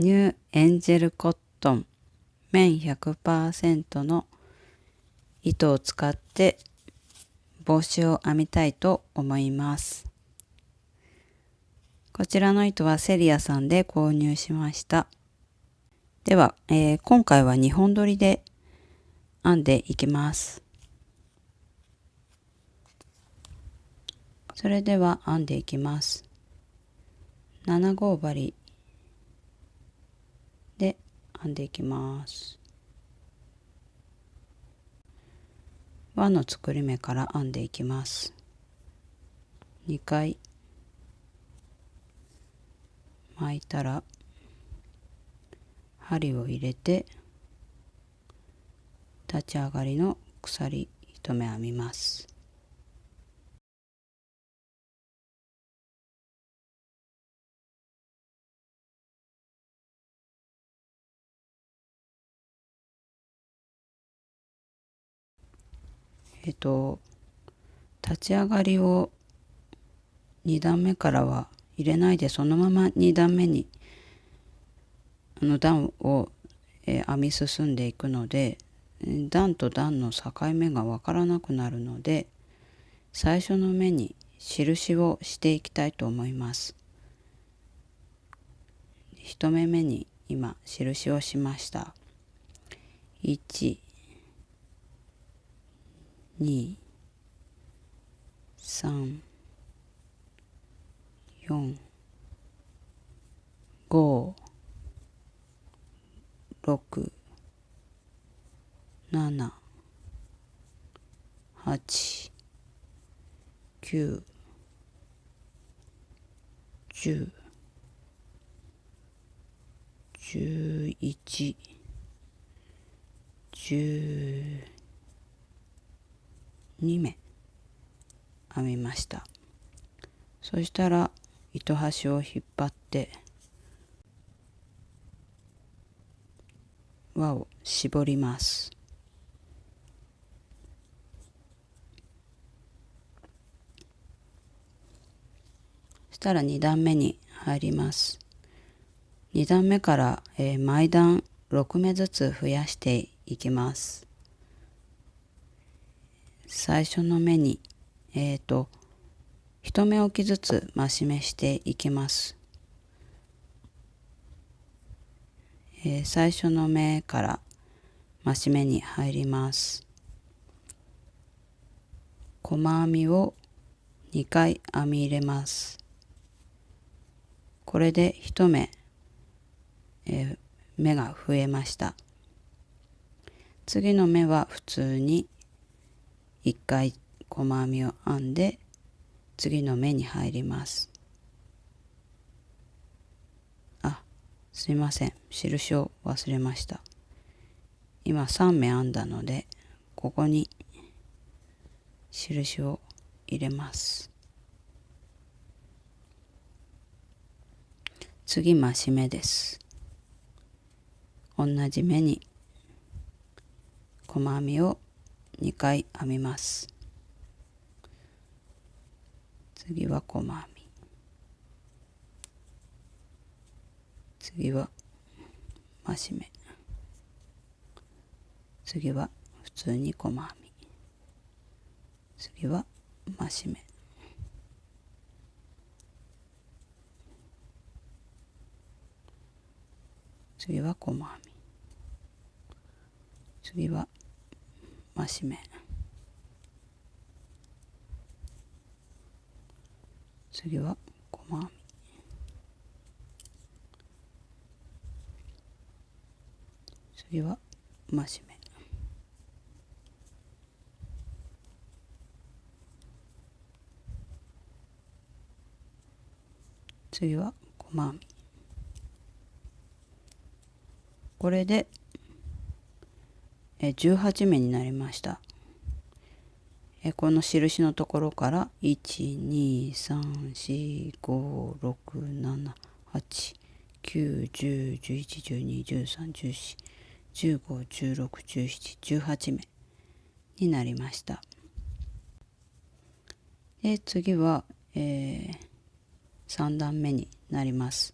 ニューエンジェルコットン綿 100% の糸を使って帽子を編みたいと思います。こちらの糸はセリアさんで購入しました。では、今回は2本取りで編んでいきます。それでは編んでいきます。7号針で編んでいきます。輪の作り目から編んでいきます。2回巻いたら針を入れて立ち上がりの鎖1目編みます。立ち上がりを2段目からは入れないでそのまま2段目に段を、編み進んでいくので段と段の境目がわからなくなるので最初の目に印をしていきたいと思います。1目目に今印をしました。1、2、3、4、5、6、7、8、9、10、11、12目編みました。そしたら糸端を引っ張って輪を絞ります。そしたら2段目に入ります。2段目から、毎段6目ずつ増やしていきます。最初の目に1目おきずつ増し目していきます。最初の目から増し目に入ります。細編みを2回編み入れます。これで1目、目が増えました。次の目は普通に1回細編みを編んで次の目に入ります。すいません、印を忘れました。今3目編んだのでここに印を入れます。次増し目です。同じ目に細編みを2回編みます。次は細編み、次は増し目、次は普通に細編み、次は増し目、次は細編み、次は増し目、次は細編み、次は増し目、次は細編み。これで18目になりました。この印のところから123456789101112131415161718目になりました。で次は、3段目になります。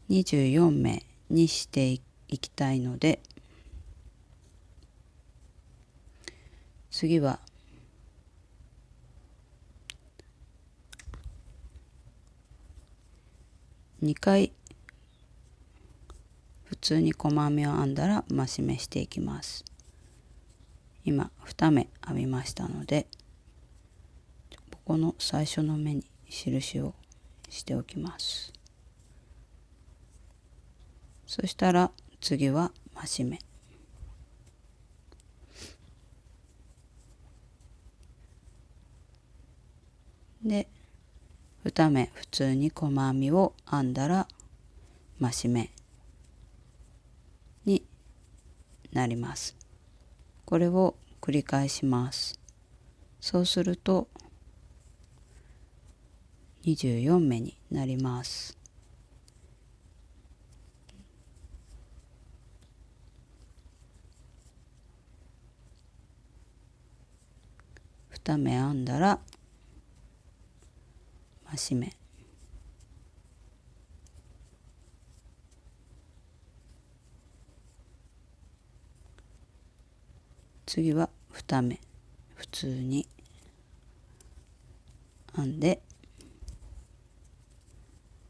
24目にしていきたいので、次は2回普通に細編みを編んだら増し目していきます。今2目編みましたので、ここの最初の目に印をしておきます。そしたら次は増し目で、2目普通に細編みを編んだら増し目になります。これを繰り返します。そうすると24目になります。2目編んだら増し目次は2目普通に編んで、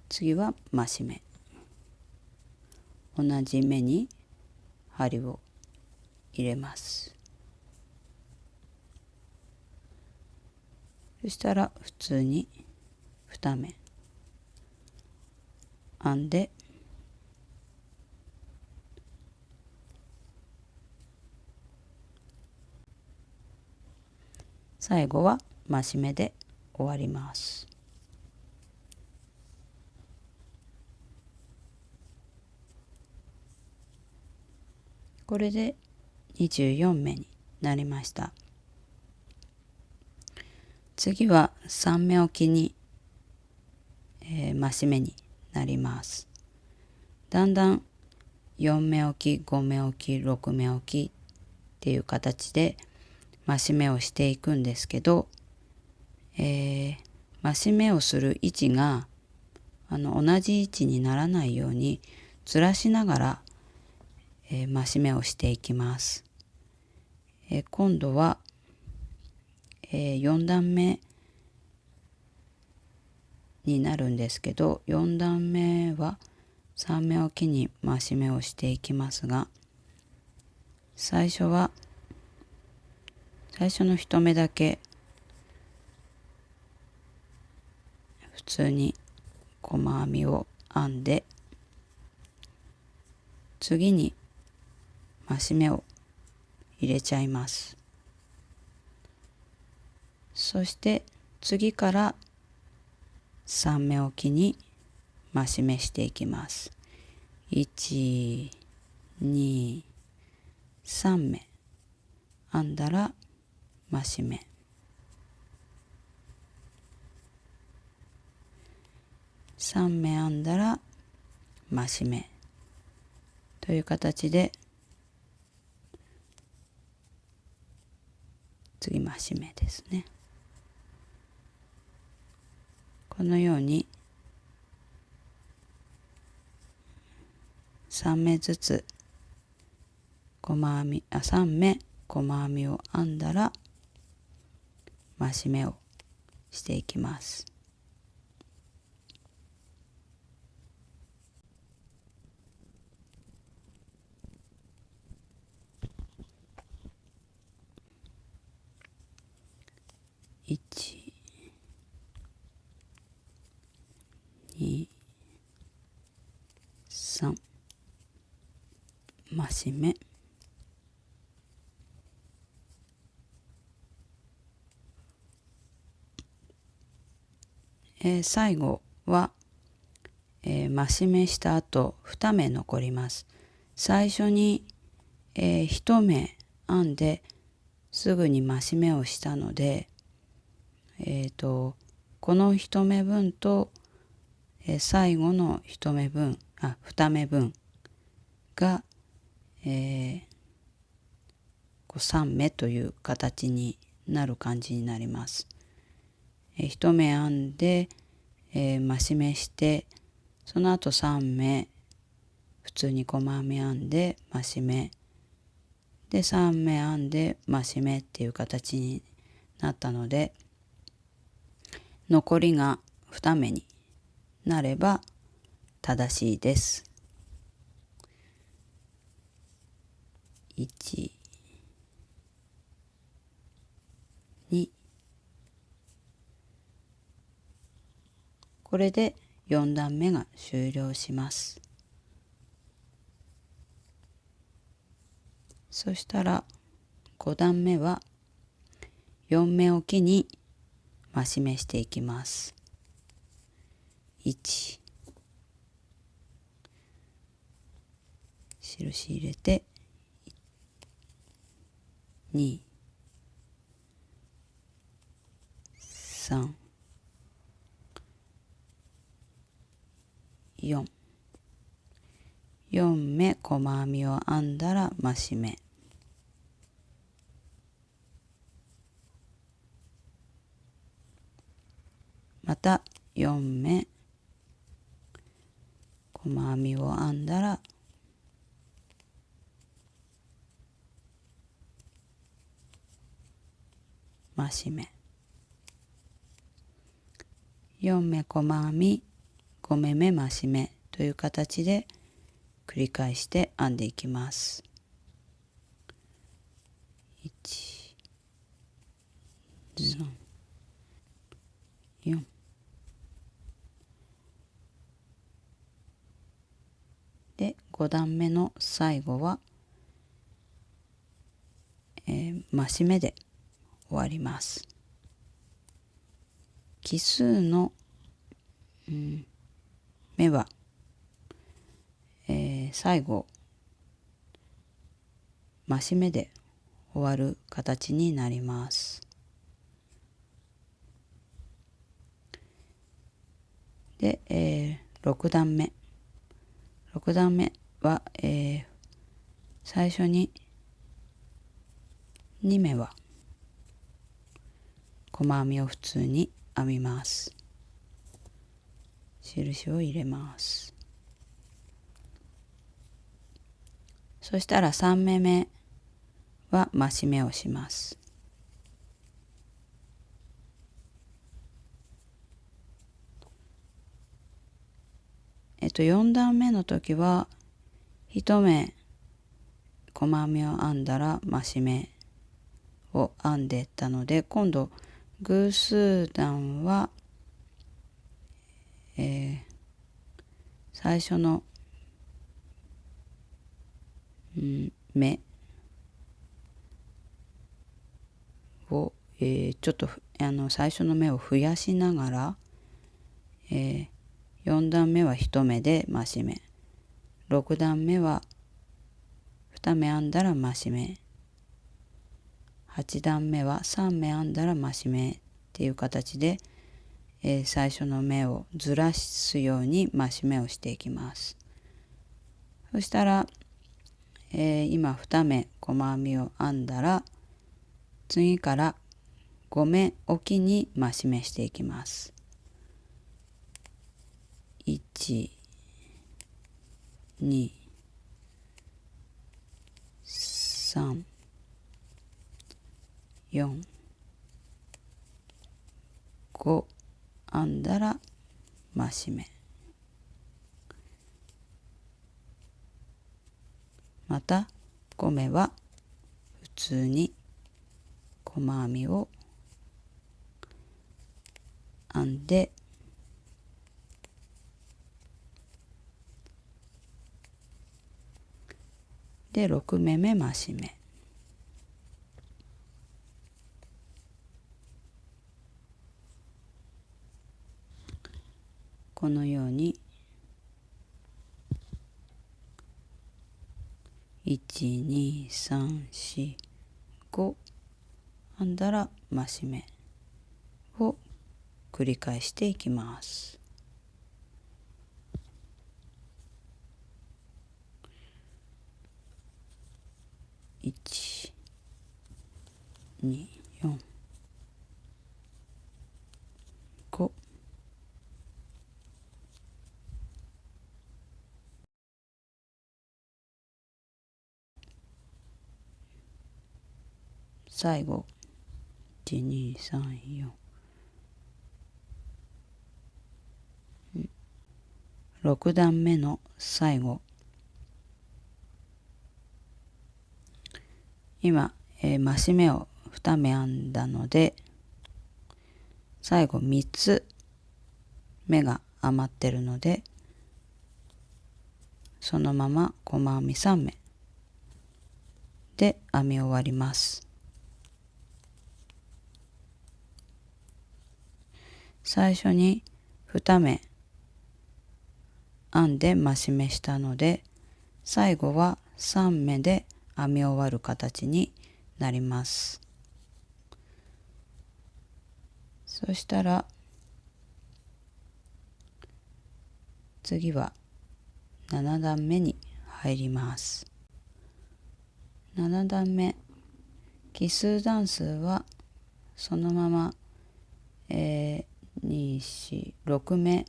次は増し目、同じ目に針を入れます。そしたら普通に2目編んで、最後は増し目で終わります。これで24目になりました。次は3目おきに、増し目になります。だんだん4目おき、5目おき、6目おきっていう形で増し目をしていくんですけど、増し目をする位置が同じ位置にならないようにずらしながら、増し目をしていきます。今度は、4段目になるんですけど、4段目は3目おきに増し目をしていきますが、最初の1目だけ普通に細編みを編んで、次に増し目を入れちゃいます。そして次から3目おきに増し目していきます。1、2、3目編んだら増し目、3目編んだら増し目という形で、次増し目ですね。このように3目ずつ3目細編みを編んだら増し目をしていきます。1、2、3、増し目、最後は、増し目した後2目残ります。最初に、1目編んですぐに増し目をしたので、この1目分と、最後の2目分が、3目という形になる感じになります。1目編んで、増し目して、その後3目普通に細編み編んで増し目で3目編んで増し目っていう形になったので、残りが2目になれば正しいです。1、2、これで4段目が終了します。そしたら5段目は4目おきに増し目していきます。1、印入れて2、3、4、4目細編みを編んだら増し目、また4目細編みを編んだら増し目、4目細編み5目目増し目という形で繰り返して編んでいきます。1、3、4で5段目の最後は、増し目で終わります。奇数の、目は、最後増し目で終わる形になります。で、6段目は、最初に2目は細編みを普通に編みます。印を入れます。そしたら3目目は増し目をします。4段目の時は1目細編みを編んだら増し目を編んでいったので、今度偶数段は、最初の、目を、ちょっと最初の目を増やしながら、4段目は1目で増し目、6段目は2目編んだら増し目、8段目は3目編んだら増し目っていう形で、最初の目をずらすように増し目をしていきます。そしたら、今2目細編みを編んだら次から5目おきに増し目していきます。1、2、3、4、5編んだら増し目、また5目は普通に細編みを編んで、で6目目増し目、このように12345編んだら増し目を繰り返していきます。1、2、4、5最後1234 6段目の最後、今、増し目を2目編んだので、最後3つ目が余ってるので、そのまま細編み3目で編み終わります。最初に2目編んで増し目したので、最後は3目で編み終わる形になります。そしたら次は7段目に入ります。7段目、奇数段数はそのまま、2、4、6目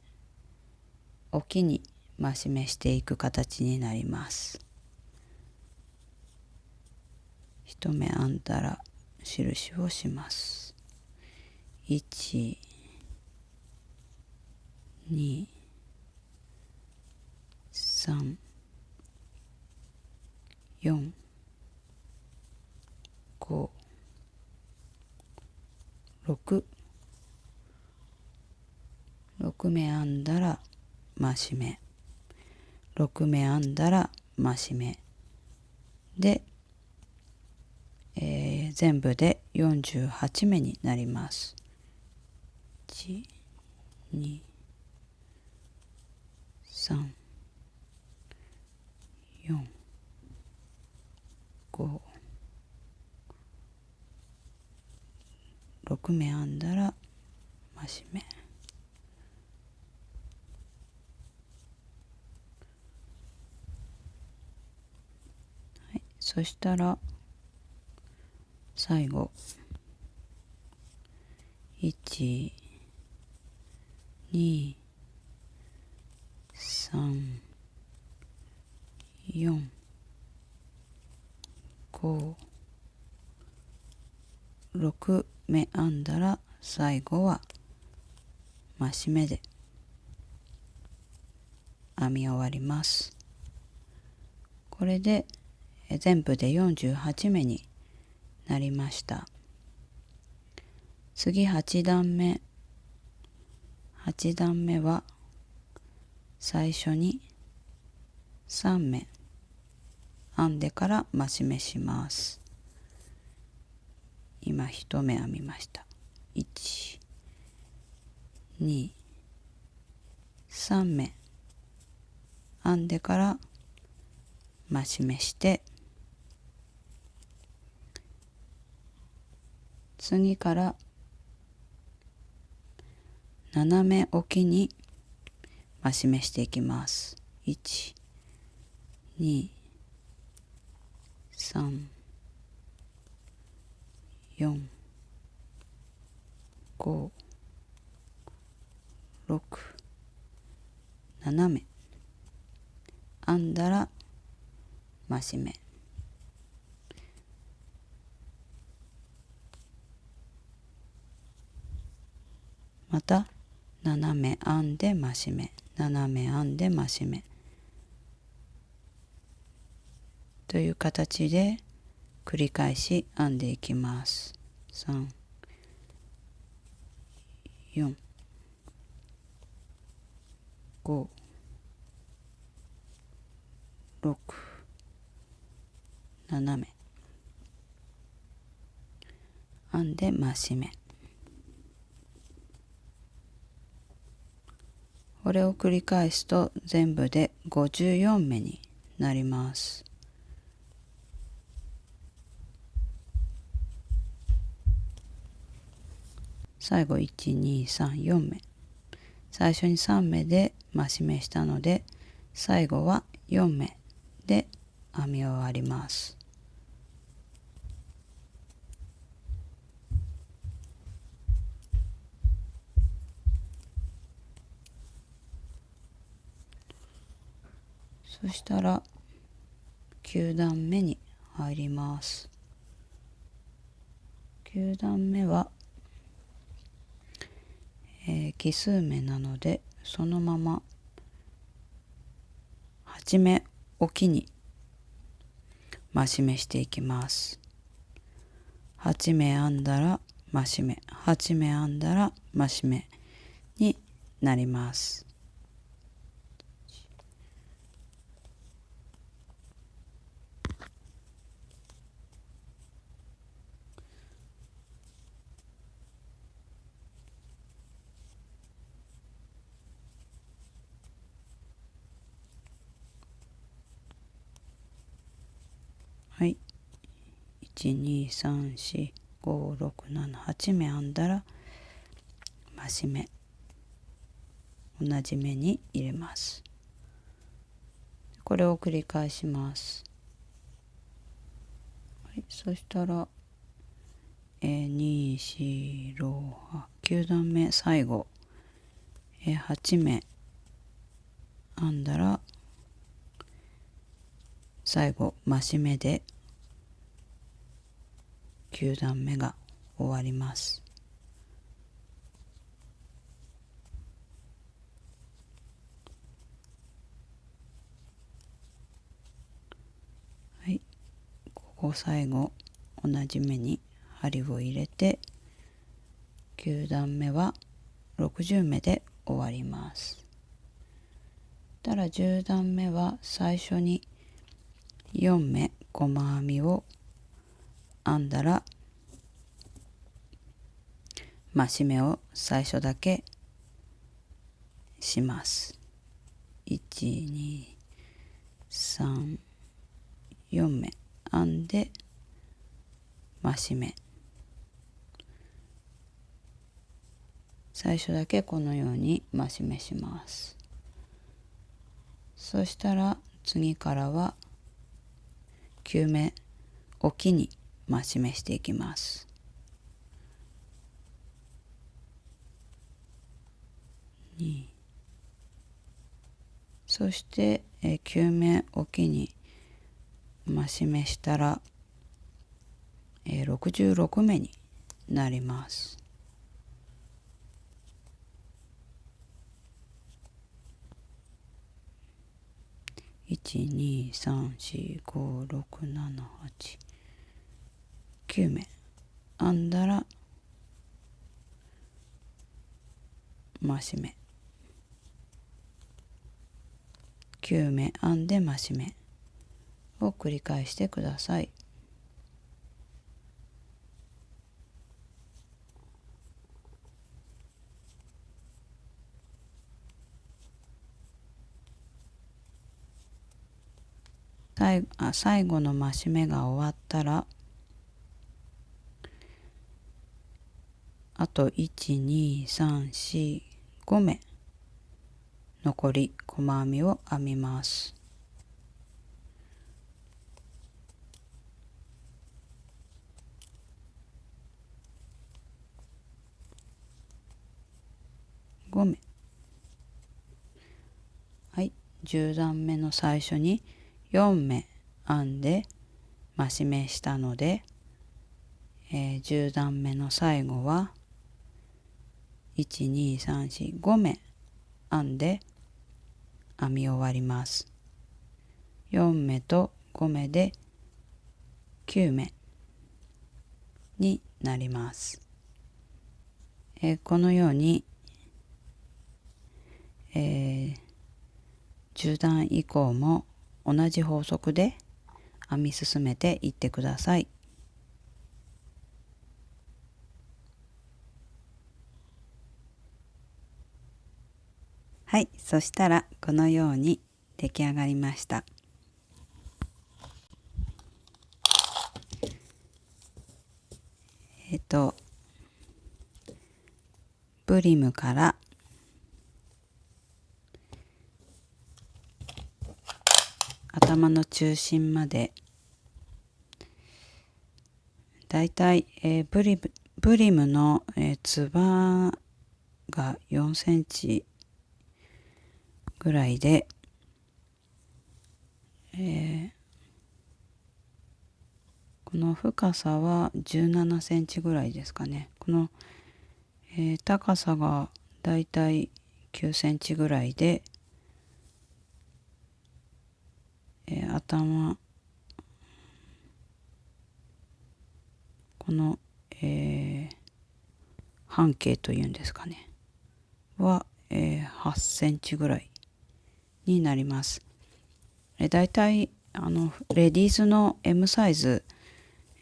おきに増し目していく形になります。1目編んだら印をします。1、2、3、4、5、6、6目編んだら増し目、6目編んだら増し目で、全部で48目になります。1、2、3、4、5、6目編んだら増し目、はい、そしたら最後1、2、3、4、5、6目編んだら最後は増し目で編み終わります。これで全部で48目になりました。次8段目。8段目は最初に3目編んでから増し目します。今1目編みました。1、2、3目編んでから増し目して、次から斜め置きに増し目していきます。1、2、3、4、5、6、7目編んだら増し目、また斜め編んで増し目、斜め編んで増し目という形で繰り返し編んでいきます。3、4、5、6、7目編んで増し目、これを繰り返すと全部で54目になります。最後1、2、3、4目、最初に3目で増し目したので、最後は4目で編み終わります。そしたら9段目に入ります。9段目は、奇数目なのでそのまま8目おきに増し目していきます。8目編んだら増し目、8目編んだら増し目になります。はい、1234567 8目編んだら増し目、同じ目に入れます。これを繰り返します。はい、そしたら、2、4、6、9段目最後、8目編んだら最後増し目で9段目が終わります。はい、ここ最後同じ目に針を入れて9段目は60目で終わります。たら10段目は最初に4目細編みを編んだら増し目を最初だけします。1、2、3、4目編んで増し目、最初だけこのように増し目します。そしたら次からは9目おきに増し目していきます。2、そして9目おきに増し目したら66目になります。123456789目編んだら増し目、9目編んで増し目を繰り返してください。最後の増し目が終わったらあと12345目残り細編みを編みます。5目、はい、10段目の最初に4目編んで増し目したので、10段目の最後は12345目編んで編み終わります。4目と5目で9目になります。このように、10段以降も同じ法則で編み進めていってください。はい、そしたらこのように出来上がりました。ブリムから頭の中心までだいたいブリムのつばが4センチぐらいで、この深さは17センチぐらいですかね。この、高さがだいたい9センチぐらいで、頭、この、半径というんですかねは、8センチぐらいになります。だいたいレディースの M サイズ、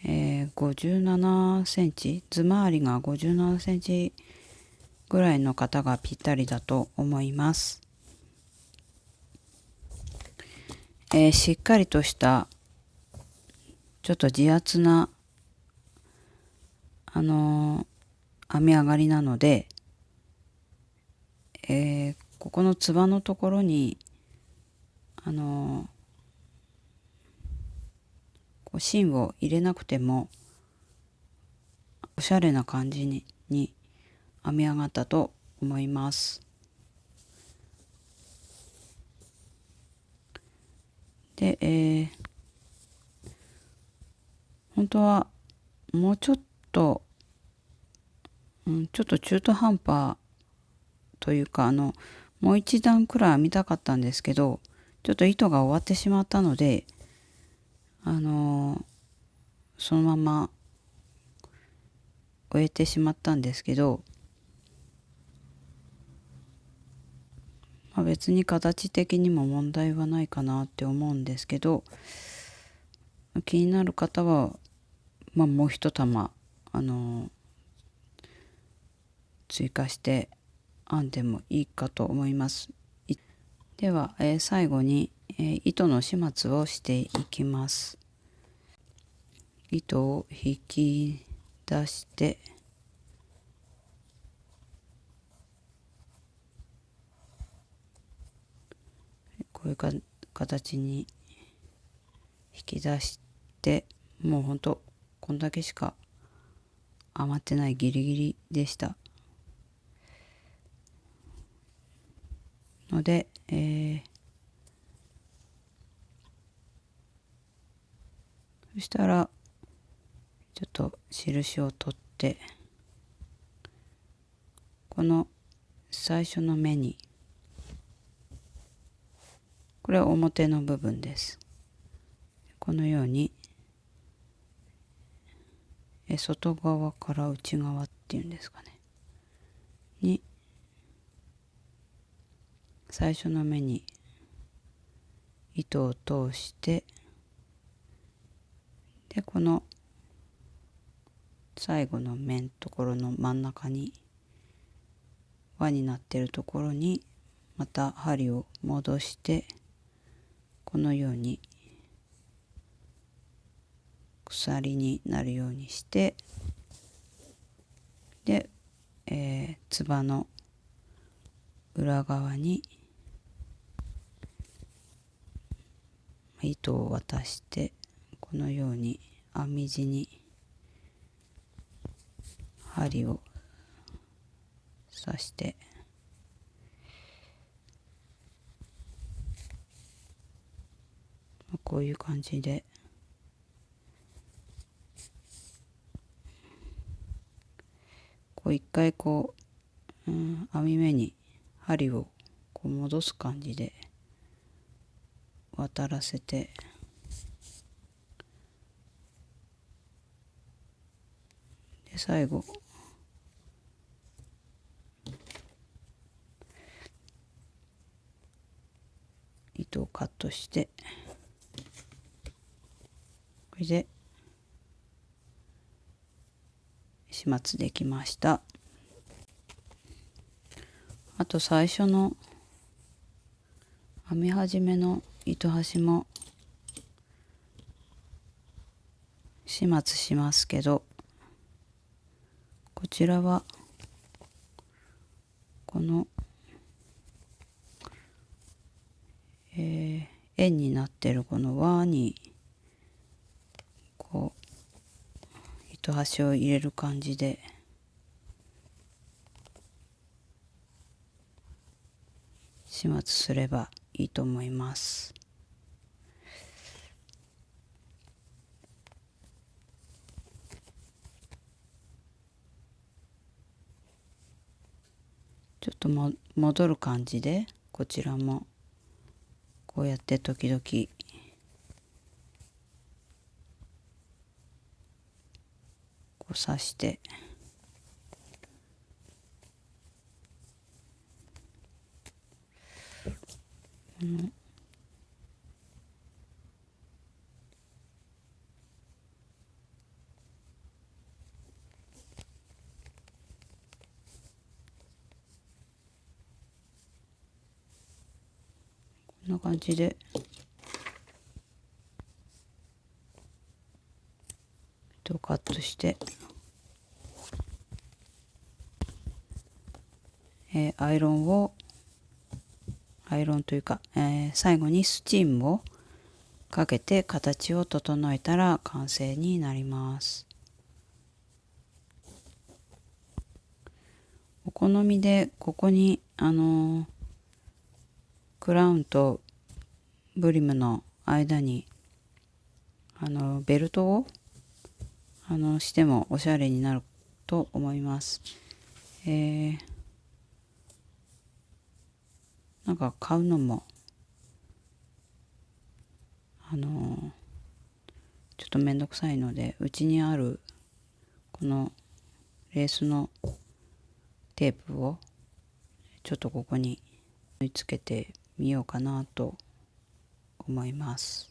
57センチ、頭周りが57センチぐらいの方がぴったりだと思います。しっかりとしたちょっと自圧な編み上がりなので、ここのつばのところにこう芯を入れなくてもおしゃれな感じに編み上がったと思います。で、本当はもうちょっと、ちょっと中途半端というかもう一段くらい編みたかったんですけど、ちょっと糸が終わってしまったのでそのまま終えてしまったんですけど、別に形的にも問題はないかなって思うんですけど、気になる方は、もう一玉追加して編んでもいいかと思います。では、最後に、糸の始末をしていきます。糸を引き出してこういう形に引き出して、もうほんとこんだけしか余ってないギリギリでしたので、そしたらちょっと印を取って、この最初の目に、これは表の部分です。このように外側から内側っていうんですかねに、最初の目に糸を通して、でこの最後の面のところの真ん中に輪になっているところにまた針を戻して、このように鎖になるようにして、で、つばの裏側に糸を渡して、このように編み地に針を刺して、こういう感じでこう一回こう、編み目に針をこう戻す感じで渡らせて、で最後糸をカットして、これで始末できました。あと最初の編み始めの糸端も始末しますけど、こちらはこの、円になってるこの輪にこう糸端を入れる感じで始末すればいいと思います。ちょっと戻る感じで、こちらもこうやって時々こう刺して、こんな感じで糸をカットして、アイロンというか、最後にスチームをかけて形を整えたら完成になります。お好みでここにクラウンとブリムの間にベルトをしてもおしゃれになると思います。なんか買うのもちょっとめんどくさいので、うちにあるこのレースのテープをちょっとここに縫い付けてみようかなと思います。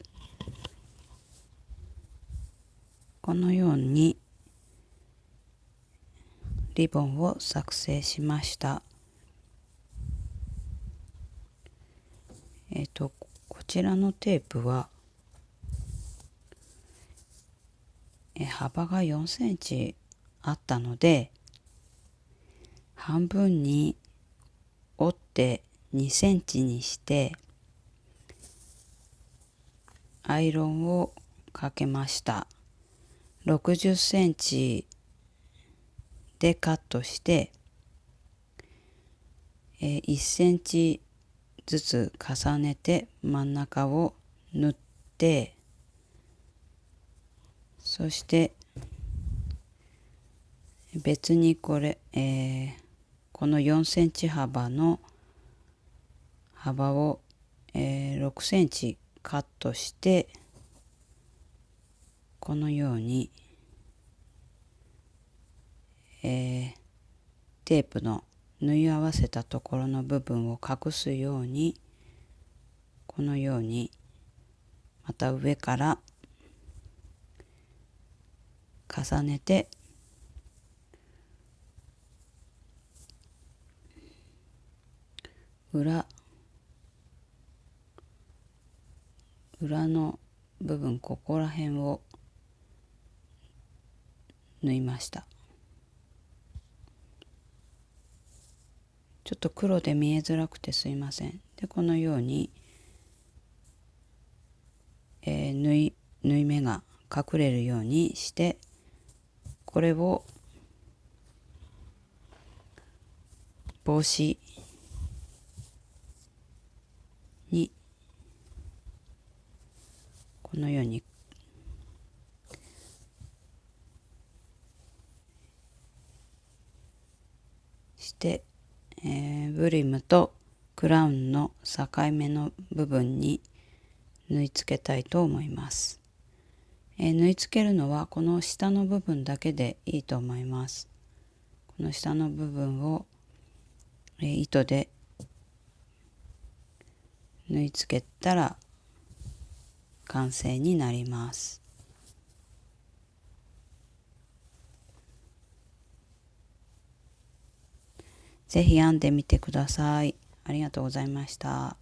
このようにリボンを作成しました。こちらのテープは幅が4センチあったので、半分に折って2センチにしてアイロンをかけました。60センチでカットして、1センチずつ重ねて真ん中を縫って、そして別にこの4センチ幅の幅を、6センチカットして、このように、テープの縫い合わせたところの部分を隠すように、このようにまた上から重ねて裏の部分、ここら辺を縫いました。ちょっと黒で見えづらくてすいません。でこのように、縫い目が隠れるようにして、これを帽子にこのようにして、ブリムとクラウンの境目の部分に縫い付けたいと思います。縫い付けるのはこの下の部分だけでいいと思います。この下の部分を、糸で縫い付けたら完成になります。ぜひ編んでみてください。ありがとうございました。